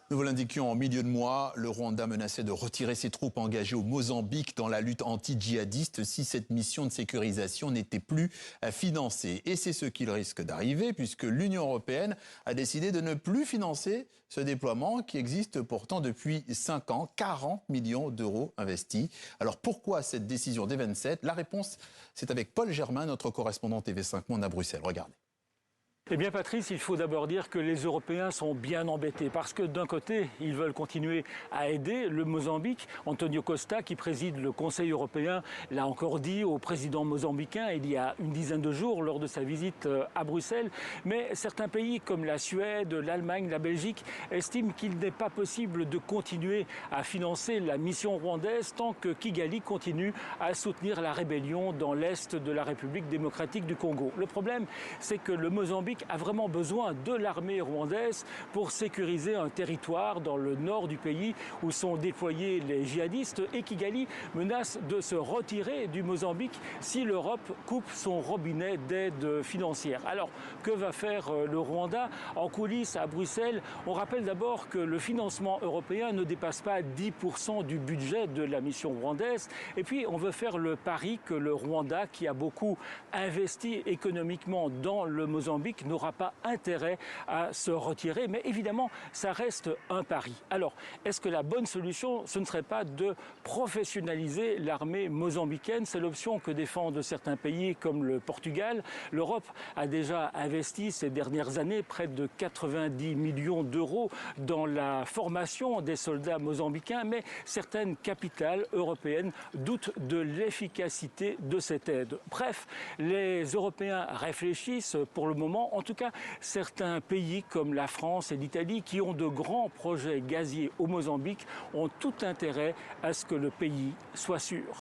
Nous vous l'indiquions en milieu de mois, le Rwanda menaçait de retirer ses troupes engagées au Mozambique dans la lutte anti-djihadiste si cette mission de sécurisation n'était plus financée. Et c'est ce qu'il risque d'arriver puisque l'Union européenne a décidé de ne plus financer ce déploiement qui existe pourtant depuis 5 ans, 40 millions d'euros investis. Alors pourquoi cette décision des 27 ? La réponse, c'est avec Paul Germain, notre correspondant TV5 Monde à Bruxelles. Regardez. Eh bien Patrice, il faut d'abord dire que les Européens sont bien embêtés parce que d'un côté, ils veulent continuer à aider le Mozambique. Antonio Costa, qui préside le Conseil européen, l'a encore dit au président mozambicain il y a une dizaine de jours lors de sa visite à Bruxelles. Mais certains pays comme la Suède, l'Allemagne, la Belgique estiment qu'il n'est pas possible de continuer à financer la mission rwandaise tant que Kigali continue à soutenir la rébellion dans l'est de la République démocratique du Congo. Le problème, c'est que le Mozambique a vraiment besoin de l'armée rwandaise pour sécuriser un territoire dans le nord du pays où sont déployés les djihadistes et Kigali menace de se retirer du Mozambique si l'Europe coupe son robinet d'aide financière. Alors, que va faire le Rwanda? En coulisses à Bruxelles, on rappelle d'abord que le financement européen ne dépasse pas 10% du budget de la mission rwandaise. Et puis, on veut faire le pari que le Rwanda, qui a beaucoup investi économiquement dans le Mozambique, n'aura pas intérêt à se retirer. Mais évidemment, ça reste un pari. Alors, est-ce que la bonne solution, ce ne serait pas de professionnaliser l'armée mozambicaine? C'est l'option que défendent certains pays comme le Portugal. L'Europe a déjà investi ces dernières années près de 90 millions d'euros dans la formation des soldats mozambicains, mais certaines capitales européennes doutent de l'efficacité de cette aide. Bref, les Européens réfléchissent pour le moment. En tout cas, certains pays comme la France et l'Italie qui ont de grands projets gaziers au Mozambique ont tout intérêt à ce que le pays soit sûr.